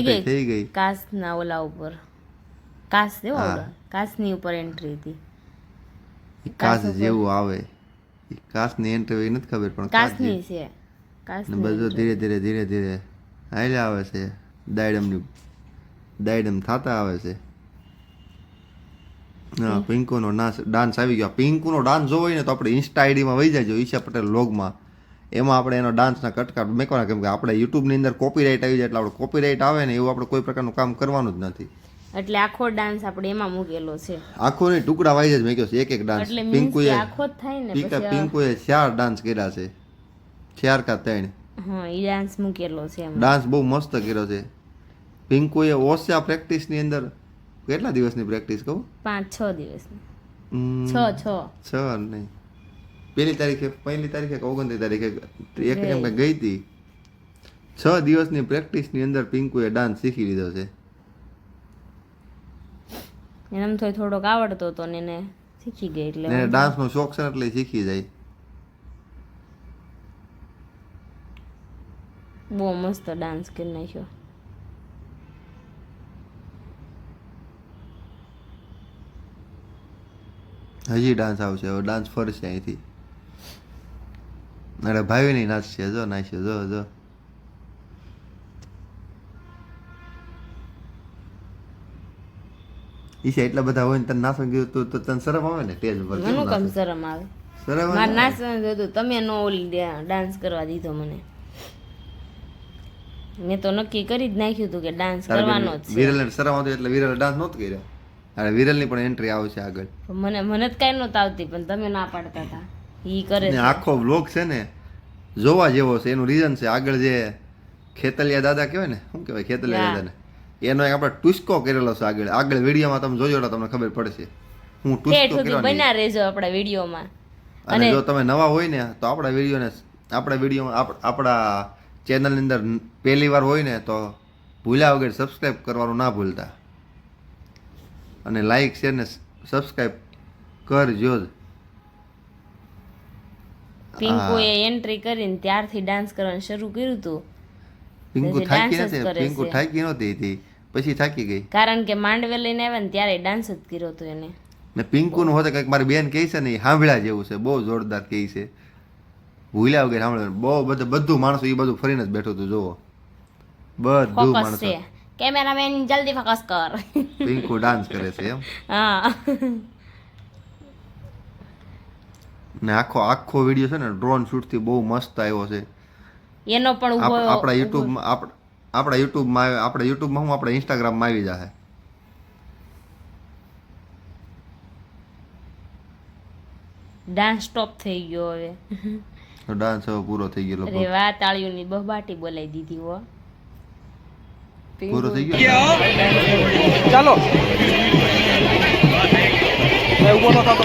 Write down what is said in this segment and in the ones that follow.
થઈ ગઈ કાચના ઓલા ઉપર કાચ દેવો કાચની ઉપર એન્ટ્રી હતી કાચ જેવું આવે એ કાચની એન્ટ્રી નથી ખબર પણ કાચની છે ને બધું ધીરે ધીરે હાલ્યા આવે છે દાયડમ થતા આવે છે હા પિંકુનો ડાન્સ આવી ગયો પિંકુનો ડાન્સ જોવો હોય ને તો આપણે ઇન્સ્ટા આઈડીમાં વહી જાય ઈશા પટેલ વ્લોગમાં એમાં આપણે એનો ડાન્સના કટકા મેકવાના કેમ કે આપણે યુટ્યુબની અંદર કોપીરાઇટ આવી જાય એટલે આપણે કોપીરાઇટ આવે ને એવું આપણે કોઈ પ્રકારનું કામ કરવાનું જ નથી એટલે આખો ડાન્સ આપણે એમાં મૂકેલો છે આખો ને ટુકડા વાઈઝ જ મેક્યો છે એક ડાન્સ પિંકુએ આખો જ થાય ને પછી પિંકુએ 4 ડાન્સ કર્યા છે 4 કા 3 હા ઈ ડાન્સ મૂકેલો છે એમાં ડાન્સ બહુ મસ્ત કર્યો છે પિંકુએ ઓછા પ્રેક્ટિસની અંદર કેટલા દિવસની પ્રેક્ટિસ કહું 5-6 દિવસની 6 નહીં પહેલી તારીખે કે 29 તારીખે એક એમ કે ગઈ હતી 6 દિવસની પ્રેક્ટિસની અંદર પિંકુએ ડાન્સ શીખી લીધો છે એમ થોડોક આવડતો હતો ને એને શીખી ગઈ એટલે એને ડાન્સનો શોખ છે એટલે શીખી જાય બહુ મસ્ત ડાન્સ કરી નાખ્યો હજી ડાન્સ આવશે હવે ડાન્સ ફરશે અહીંથી અરે ભાઈ નહીં નાચશે જો નાચશે જો ઈશા એટલા બધા હોય ને તને નાચવા ગયું તો તને શરમ આવે ને સ્ટેજ ઉપર મને કમ શરમ આવે મારે નાચવાનું હતું તમે નો ઓલી ડાન્સ કરવા દીધો મને મેં તો નક્કી કરી જ નાખ્યું હતું કે ડાન્સ કરવાનો જ છે વિરલને શરમ આવતી એટલે વિરલે ડાન્સ નહોતો કર્યો અરે વિરલની પણ એન્ટ્રી આવશે આગળ મને જ કાંઈ નહોતું આવતી પણ તમે ના પાડતા હતા ઈ કરે છે આખો વ્લોગ છે ને જોવા જેવો છે એનું રીઝન છે આગળ જે ખેતલિયા દાદા કહેવાય ને શું કહેવાય ખેતલિયા દાદાને એનો એક આપણે ટુસ્કો કરેલો છે આગળ વિડીયોમાં તમે જોજો એટલે તમને ખબર પડશે હું ટુસ્કો કર્યો બના રહેજો આપણા વિડીયોમાં અને જો તમે નવા હોય ને તો આપણા વિડીયોમાં આપણા ચેનલની અંદર પહેલી વાર હોય ને તો ભૂલ્યા વગર સબસ્ક્રાઇબ કરવાનું ના ભૂલતા અને લાઈક શેર ને સબસ્ક્રાઇબ કરજો જ પિંકુએ એન્ટ્રી કરીને ત્યારથી ડાન્સ કરવાનું શરૂ કર્યું હતું પિંકુ થાકી નહોતી પછી થાકી ગઈ કારણ કે માંડવે લઈને આવ્યા ને ત્યારે ડાન્સ જ કર્યો હતો એને ને પિંકુનું હોતે કંઈક મારી બેન કહે છે ને એ સાંભળ્યા જેવું છે બહુ જોરદાર કહે છે ભૂલ્યા વગર સાંભળ્યું બધું માણસો એ બધું ફરીને જ બેઠું હતું જોવો બધું માણસો કેમેરામેન જલ્દી ફોકસ કર પિંકુ ડાન્સ કરે છે એમ હા ને આખો વિડીયો છે ને ડ્રોન શૂટ થી બહુ મસ્ત આવ્યો છે એનો પણ આપણા યુટ્યુબમાં હું આપણા ઇન્સ્ટાગ્રામમાં આવી જશે ડાન્સ સ્ટોપ થઈ ગયો હવે ડાન્સ હવે પૂરો થઈ ગયો અરે વાહ તાળીઓની બહબાટી બોલાવી દીધી હો પૂરો થઈ ગયો ચાલો ઉભો ન થતો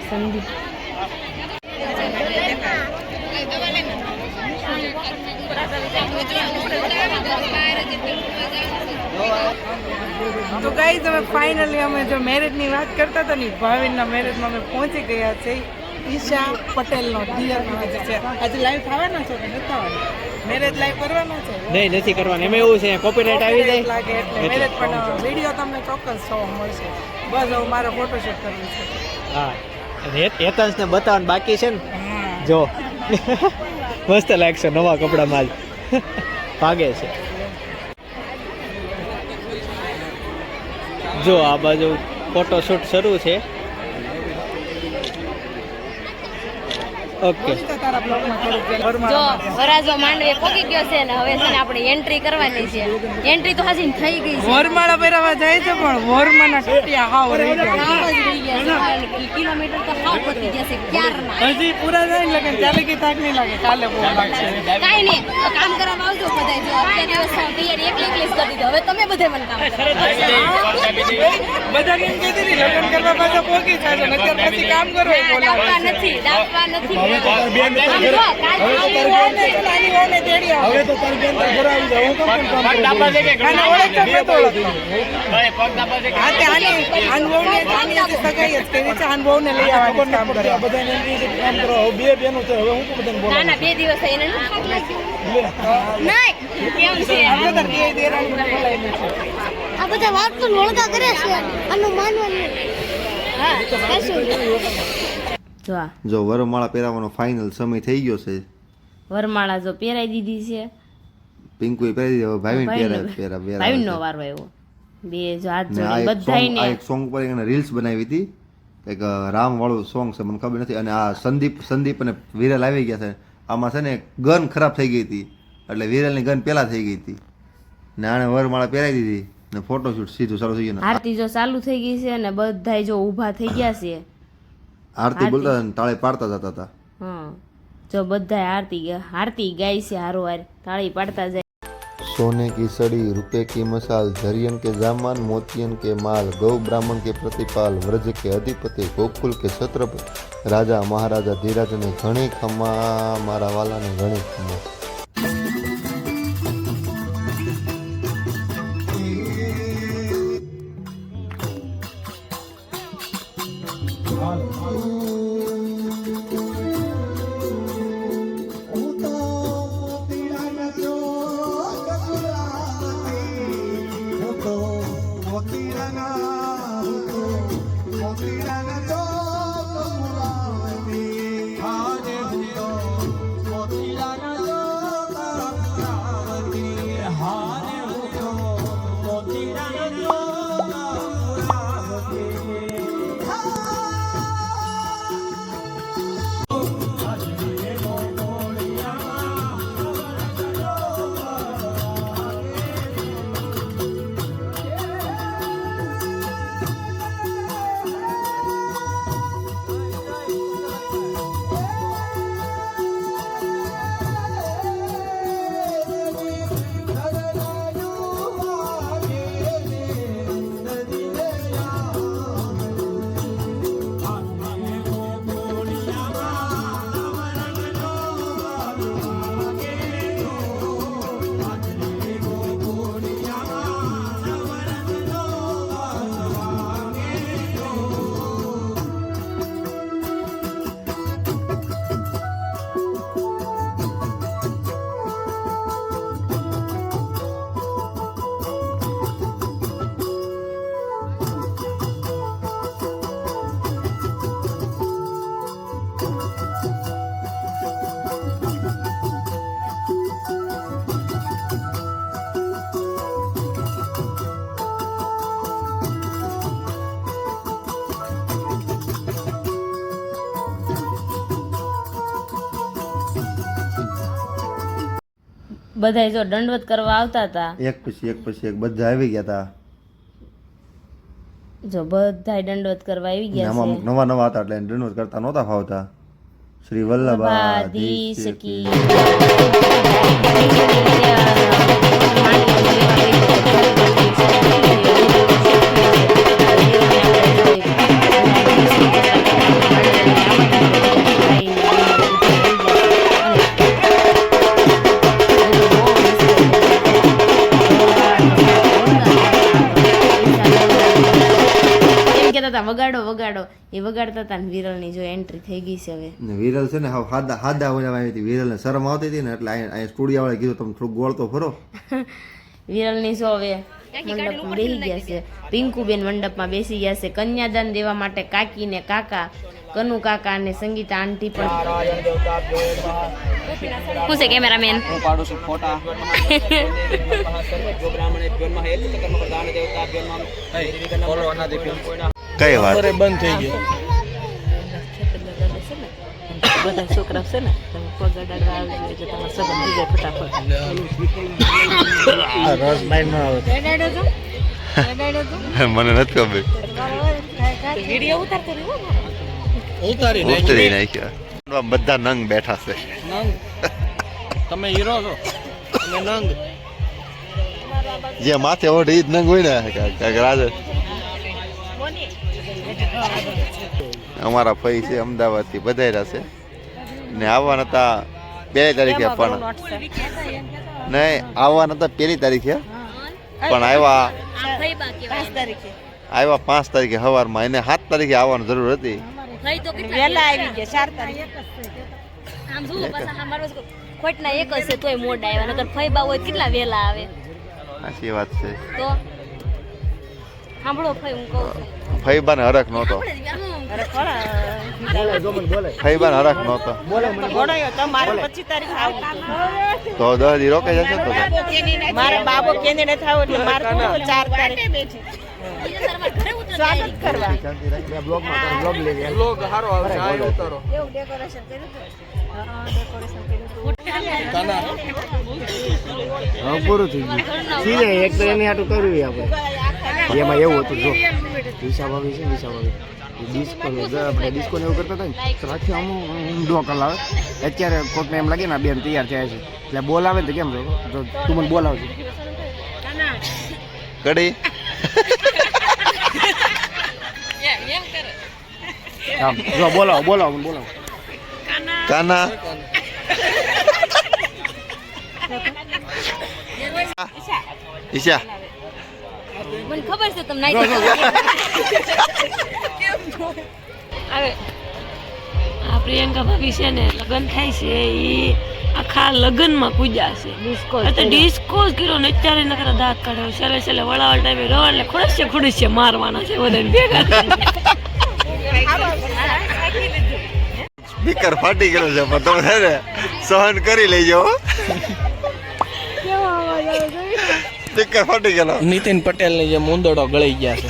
સંદીપ તો ગાઈઝ અમે ફાઇનલી અમે જો મેરેજની વાત કરતા હતા ને ભાવિનના મેરેજમાં અમે પહોંચી ગયા છે ઈશા પટેલનો દિયરનો આજે છે આજે લાઈવ થવાનો છે કે નથી થવાનો મેરેજ લાઈવ કરવાનો છે નહીં નથી કરવાનું એમાં એવું છે કોપીરાઇટ આવી જાય લાગે એટલે મેરેજ પણ વિડીયો તમને ચોક્કસ જોવા મળશે બસ હવે મારે ફોટોશૂટ કરવું છે હા હેતંશને બતાવવાનું બાકી છે ને જો મસ્ત લાગશે નવા કપડામાં જ ભાગે છે જો આ બાજુ ફોટોશૂટ શરૂ છે ઓકે જો વરાજો માંડવે પોકી ગયો છે ને હવે છે ને આપણે એન્ટ્રી કરવાની છે એન્ટ્રી તો હાજી થઈ ગઈ છે વરમાળા પહેરાવા જાય છે પણ વરમાના ટોટિયા હાવ રહી ગયા કિલોમીટર તો હાવ પતી જશે ક્યારના હજી પૂરા થાય ને લગન ચાલે કે થાક નહીં લાગે કાલે બહુ લાગશે કાઈ નહીં તો કામ કરવા આવજો બધાય જો અત્યારે દિવસ તૈયારી એકલી કરી દીધો હવે તમે બધે મને કામ કરો બધા કેમ કહેતી હતી લગન કરવા પાછા પોકી જાય છે અત્યારે પછી કામ કરો દાખવા નથી આમ જો, કાલ નાની વહુને તો નાની વહુને તેડી આવો. હવે તો તારી બેન તો ઘરે આવી જાય હું કેમ કામ કરું આને ઓળખતો જ નતો ઓળખતો. હા, તે આની વહુને આની હજી સગાઈ જ કરી છે. આની વહુને લઈ આવવાનું કામ કરે. આ બધાને એમ કહે છે કે કામ કરો હવે 2 બહેનો છે હવે હું કેમ બધાને બોલાવું? ના 2 દિવસ થઈ એને નથી થાક લાગ્યો? નહીં કેમ છે આપણે તો બે દેરાણીને બોલાવીને છે. આ બધા વાત તો લોળકા કરે છે આનું માનવાનું હા કશું જો આ જો વરમાળા પહેરાવાનો ફાઇનલ સમય થઈ ગયો છે. વરમાળા જો પહેરાઈ દીધી છે પિંકુએ પહેરી દીધી, હવે ભાવીને પહેરા ભાઈનો વારો આવ્યો બે જો હાથ ને આ જોડી એક song- આ બધાયને એક સોંગ પર એને રીલ્સ બનાવી હતી એક રામ વાળું સોંગ છે મને ખબર નથી. અને આ સંદીપ અને વિરલ આવી ગયા છે. આમાં છે ને ગન ખરાબ થઈ ગઈ હતી એટલે વિરલની ગન પહેલા થઈ ગઈ હતી ને આણે વરમાળા પહેરાવી દીધી ને ફોટોશૂટ સીધું ચાલુ થઈ ગયું ને આરતી જો ચાલુ થઈ ગઈ છે અને બધાય જો ઊભા થઈ ગયા છે આરતી બોલતા હતા ને તાળે પાડતા જતા હતા. હા જો બધાય આરતી ગાય છે હારોહાર તાળી પાડતા જાય. सोने की सड़ी रुपए की मसाल झरियन के जामान मोतियन के माल गौ ब्राह्मण के प्रतिपाल व्रज के अधिपति गोकुल के छत्रपति राजा महाराजा धीराज ने घणी खमा मारा वाला ने घणी खमा. બધાય જો દંડવત કરવા આવતા હતા એક પછી એક બધા આવી ગયા હતા. જો બધાય દંડવત કરવા આવી ને ગયા આમાં છે અમુક નવા નવા હતા એટલે દંડવત કરતા નહોતા ફાવતા. શ્રી વલ્લભાધીશ કી વગાડો વગાડો એ વગાડતા હતા ને વિરલની જો એન્ટ્રી થઈ ગઈ છે હવે. ને વિરલ છે ને હાવ હાદા ઓલામાં આવી હતી. વિરલને શરમ આવતી હતી ને એટલે અહીંયા સ્ટુડિયો વાળા કીધું તમે થોડુંક ગોળતો ફરો. વિરલની જો હવે મંડપમાં બેસી ગયા છે. પિંકુબેન મંડપમાં બેસી ગયા છે. કન્યાદાન દેવા માટે કાકી ને કાકા કનુ કાકા અને સંગીતા આંટી પણ. શું છે કેમેરામેન? હું પાડું છું ફોટા જો બ્રાહ્મણે જીવનમાં એક કર્મ પ્રદાન દેવતા જીવનમાં ફોલો અનાદિ કઈ વાત બંધ થઈ ગયો બધા છોકરા છે ને તમે પગાડાડવા આવી એટલે તમારે સગન થઈ જાય ફટાફટ. રસ બાઈ ન આવે મને નથી ખબર. વિડીયો ઉતારતો રહ્યો ઉતારી ઉતરી નાખ્યા બધા નંગ બેઠા છે. નંગ તમે હીરો છો તમે નંગ જે માથે ઓઢી જ નંગ હોય ને કાંઈક રાજ. અમારા ફઈ છે અમદાવાદ થી પધાર્યા છે ને આવવાના હતા 2 તારીખે પણ નહીં આવવાના હતા 1 તારીખે પણ આવ્યા 5 તારીખે સવારમાં એને 7 તારીખે આવવાની જરૂર હતી વેલા આવી ગયા 4 તારીખે આમ જુઓ પાછા અમારો ખોટના એક જ છે તોય મોડા આવ્યા નકર ફઈબા હોય કેટલા વેલા આવે સાચી વાત છે તો સાંભળો ફઈ હું કહું છું ફઈબાને હરખ નહોતો ફઈબાને હરખ નહોતો તો 10 દી રોકાઈ જશે તો મારે બાબો કેન્ડિડેટ થાવ એટલે મારે 4 તારીખે સ્વાગત કરવા બ્લોગ હારો આવશે આ ઉતારો એવું ડેકોરેશન કર્યું હા પૂરું થઈ ગયું સીધે એક તો એને આટલું કર્યું આપણે એમાં એવું હતું જો દિશા ભાભી છે દિશા ભાભી ડિસ્કો આપણે ડિસ્કો ને એવું કરતા હતા ને તો રાખી આમ ઊંધો કલ આવે અત્યારે કોઈકને એમ લાગે ને બેન તૈયાર થયા છે એટલે બોલાવે ને તો કેમ તો તું મને બોલાવજો કડી આમ જો બોલાવો કાના ઈશા મને ખબર છે તમને હવે આ પ્રિયંકા ભાભી છે ને લગ્ન થાય છે એ આખા લગ્નમાં પૂજા છે ડિસ્કો કર્યો ને અત્યારે નકરા દાંત કાઢ્યો છેલ્લે વળાવળ ટાઈમે રહો એટલે ખુડશે મારવાના છે બધાને ભેગા સ્પીકર ફાટી ગયેલો છે પણ તમે છે ને સહન કરી લેજો સ્પીકર ફાટી ગયેલો નીતિન પટેલ ની જે મુંદડો ગળી ગયા છે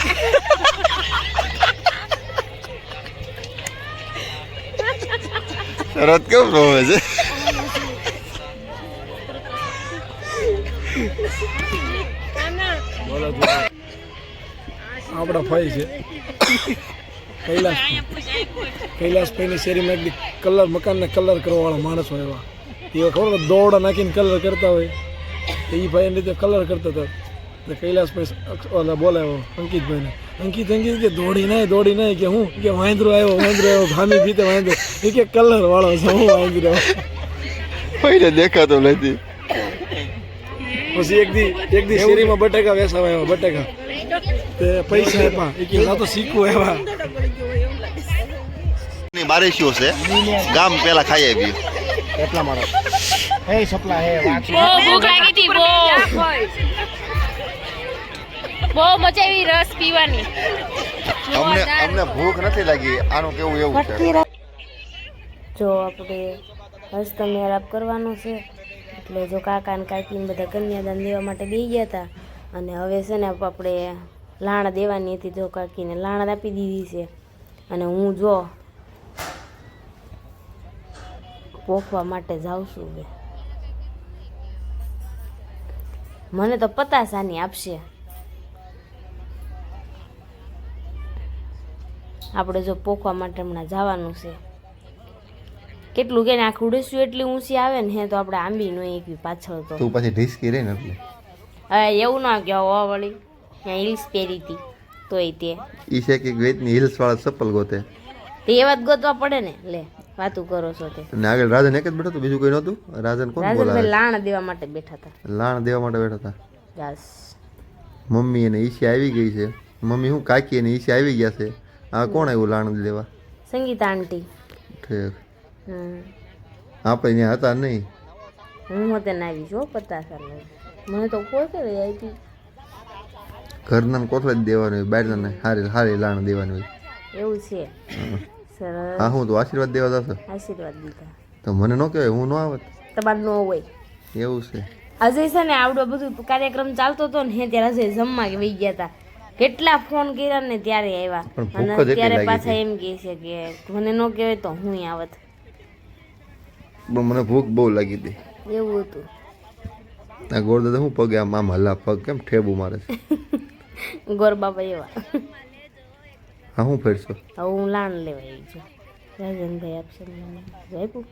શરત કેમ રોવે છે આપણા ભાઈ છે કૈલાસભાઈની શેરીમાં એક કલર મકાનને કલર કરવાવાળા માણસો એવા એ ખબર દોરડા નાખીને કલર કરતા હોય તો એ ભાઈ રીતે કલર કરતા હતા તો કૈલાસભાઈ ઓલા બોલાવ્યો અંકિતભાઈને અંકિત કે દોડી નહીં કે હું કે વાંદરો આવ્યો ભામી ભીતે વાંદરો એ કે કલર વાળો છે હું વાંદરો ભાઈને દેખાતો નથી પછી એક દી શેરીમાં બટેકા વેસાવા આવ્યા બટેકા તે પૈસા આપ્યા એ કે ના તો શીખવું એવા મારે શું છે ગામ પેલા ખાઈ આવી એટલા મારો હે સપલા હે બહુ ભૂખ લાગી હતી બહુ મજા આવી રસ પીવાની અમને ભૂખ નથી લાગી આનું કેવું એવું છે જો આપણે હસ્તમેળાપ કરવાનો છે એટલે જો કાકા ને કાકીને બધા કન્યાદાન દેવા માટે બેસી ગયા હતા અને હવે છે ને આપણે લાણ દેવાની હતી જો કાકીને લાણ આપી દીધી છે અને હું જો પોખવા માટે જાઉં છું બે મને તો 50 આની આપશે આપણે જો પોખવા માટે હમણાં જવાનું છે કેટલું કે આખું ઉડેસ્યું એટલી ઊંચી આવે ને હે તો આપણે આંબી નો એકવી પાછળ તો તું પછી ઢીસકી રહી ને એટલે હવે એવું ના કહેવાય વળી ત્યાં હિલ્સ પહેરી હતી તોય તે ઈ છે કે વેતની હિલ્સ વાળા ચપ્પલ ગોતે તે એવા જ ગોતવા પડે ને લે વાતું કરો છો તે અને આગળ રાજન એક જ બેઠો હતો બીજું કોઈ નહોતું રાજન કોણ બોલાવે રાજનભાઈ લાણ દેવા માટે બેઠા હતા લાણ દેવા માટે બેઠા હતા બસ મમ્મી અને ઈશી આવી ગઈ છે મમ્મી હું કાકી અને ઈશી આવી ગયા છે આ કોણ આવ્યું લાણ દેવા સંગીતા આંટી ઠીક હમ આપણે ત્યાં હતા નહીં હું હોતે ના આવી છું 50 સાલ મને તો કોઈ કે આવી ઘરના કોથળા જ દેવાનું હોય બહારના હારી લાણ દેવાની હોય એવું છે સરસ હા હું તો આશીર્વાદ દેવા જતો આશીર્વાદ દીધા તો મને ન કહેવાય હું ન આવત તમારે ન હોય એવું છે અજય છે ને આવડો બધું કાર્યક્રમ ચાલતો હતો ને હે ત્યારે અજય જમવા કે વહી ગયા હતા કેટલા ફોન કર્યા ને ત્યારે આવ્યા પણ અને ભૂખ જ એટલી ત્યારે લાગી પાછા એમ કહે છે કે મને ન કહેવાય તો હું આવત પણ મને ભૂખ બહુ લાગી હતી એવું હતું આ ગોરદાદા હું પગે આમ હલા પગ કેમ ઠેબુ મારે છે ગોરબાબા એવા હા હું ફેરશો હવે હું લાણ લેવા આવી છું રાજનભાઈ આપશે મને આપ્યું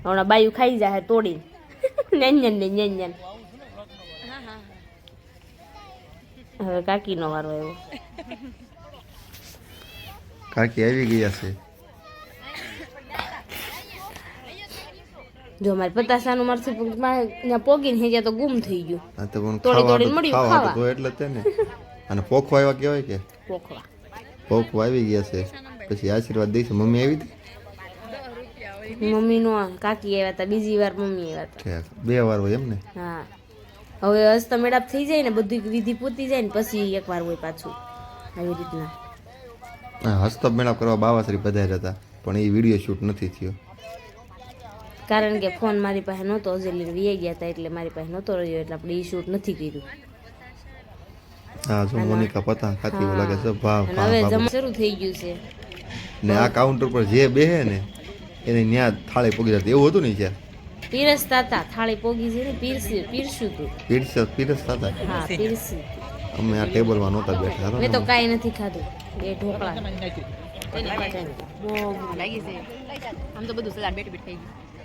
હમણાં બાયું ખાઈ જાય તોડી ન્યન ન્યન હવે કાકીનો વારો આવ્યો કાકી આવી ગયા છે જો મારે પતાસાનું મારથી ત્યાં પોગીને હેજ્યા તો ગુમ થઈ ગયું. આ તો પણ તોડી ખાવા તોડીને મળ્યું ખાવા ખાવા. તો એટલે જ તે ને. અને પોખવા આવ્યા કહેવાય કે પોખવા પોખવા આવી ગયા છે. પછી આશીર્વાદ દઈશું. મમ્મી આવી હતી મમ્મીનો કાકી આવ્યા હતા, બીજી વાર મમ્મી આવ્યા હતા. ઠેક. 2 વાર હોય એમ ને. હા હવે હસ્તા મેળાપ થઈ જાય ને બધી વિધિ પૂતી જાય ને પછી એકવાર હોય પાછું આવી રીતના. હા, હસ્તપ મેળાપ કરવા બાવાશ્રી પધાર્યા હતા પણ એ વિડીયો શૂટ નથી થયો. કારણ કે ફોન મારી પાસે નહોતો, અજેલી વી ગયા હતા એટલે મારી પાસે નહોતો રહ્યો એટલે આપણે એ શૂટ નથી કર્યું. હા જો મોનિકા પતંગ ખાતી એવું લાગે છે. ભાવ અને ભાવ હવે ભાવ. જમવા શરૂ થઈ ગયું છે. ને આ કાઉન્ટર પર જે બેહે ને એને ન્યા થાળી પગી જતી એવું હતું ને છે. પીરસતા હતા, થાળી પોગી છે ને પીરસ્યું હતું. પીરસતા હતા. હા પીરસી. અમે આ ટેબલમાં નહોતા બેઠા. મેં તો કાંઈ નથી ખાધું, બે ઢોકળા.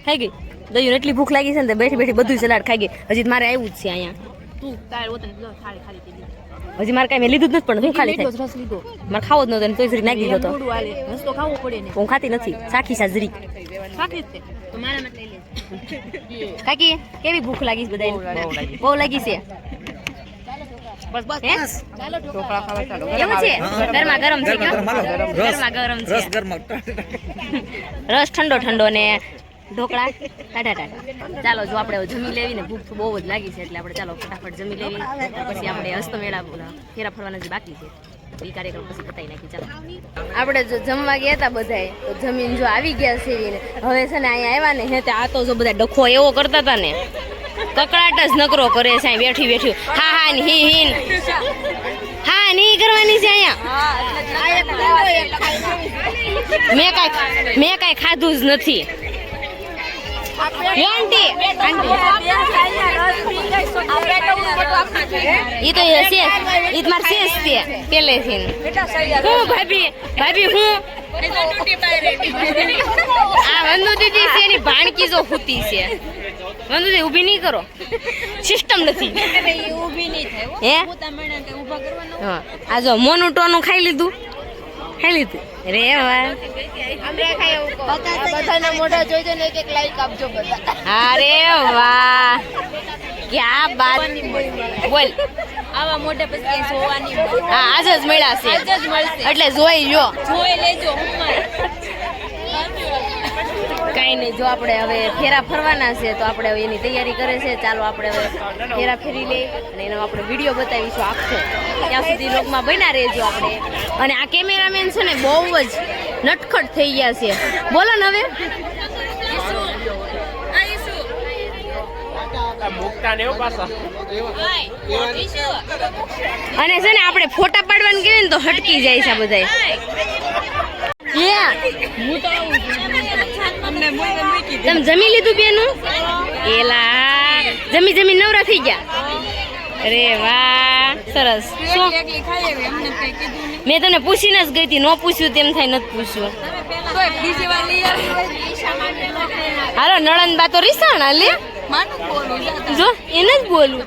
ખાઈ ગઈ દહીં એટલી ભૂખ લાગી છે ને બેઠી બેઠી બધું સલાડ ખાઈ ગઈ. હજી મારે આવ્યું જ છે અહીંયા. હજી મારે કાંઈ મેં લીધું જ નથી પણ હું ખાલી થાય. મારે ખાવો જ નહોતો ને તોય જરી નાખી દીધો હતો. હું ખાતી નથી, સાખી સાજરી. કાકી કેવી ભૂખ લાગી છે બધાને? બહુ લાગી છે. હે? કેવું છે? ગરમા ગરમ છે. ગરમા ગરમ છે. રસ ઠંડો ઠંડો ને ઢોકળા ટાટા ટાટા. ચાલો જો આપણે જમી લેવી ને ભૂખ તો બહુ જ લાગી છે એટલે આપણે ચાલો ફટાફટ જમી લેવી. પછી આપણે હસ્તમેળા ફેરા ફરવાના જે બાકી છે એ કાર્યક્રમ પછી પતાવી નાખી. ચાલો આપણે જો જમવા ગયા હતા બધાએ તો જમીન જો આવી ગયા સેવીને હવે છે ને અહીંયા આવ્યા ને હે તે આ તો જો બધા ડખો એવો કરતા હતા ને કકડાટ જ નકરો કરે છે બેઠી બેઠી. હા હા ને હી હીન હા નહીં કરવાની છે અહીંયા. મેં કાંઈ ખાધું જ નથી. ઈ તો શેષ ઈ તમાર શેષ છે પેલેથી. હું ભાભી હું આ વંદુ દીદી છે એની ભાણકી જો હુતી છે. વંદુ દીદી ઊભી નહીં કરો, સિસ્ટમ નથી. હે હા આ જો મોનું ટોનું ખાઈ લીધું રે વાહ. બધાના મોઢા જોઈ ને એક લાઈક આપજો બધા. અરે વાહ ક્યાં બાત. બોલ આવા મોઢે પછી જોવાની હા આજ જ મળ્યા છે એટલે જોઈ લો. જોઈ લેજો. કાંઈ નહીં જો આપણે હવે ફેરા ફરવાના છે તો આપણે હવે એની તૈયારી કરે છે. ચાલો આપણે હવે ફેરા ફેરી લઈએ અને એનો આપણે વિડીયો બતાવીશું આખો. ત્યાં સુધી લોકમાં બન્યા રહેજો આપણે. અને આ કેમેરામેન છે ને બહુ જ નટખટ થઈ ગયા છે. બોલો ને હવે અને છે ને આપણે ફોટા પાડવાનું કહીએ ને તો હટકી જાય છે બધા. તમે જમી લીધું બેનું? એલા જમી નવરા થઈ ગયા. અરે વાહ સરસ. શું મેં તને પૂછીને જ ગઈ હતી, ન પૂછ્યું તેમ થાય નથી પૂછ્યું. હાલો નળન બા તો રીસાણા લે જો એને જ બોલું.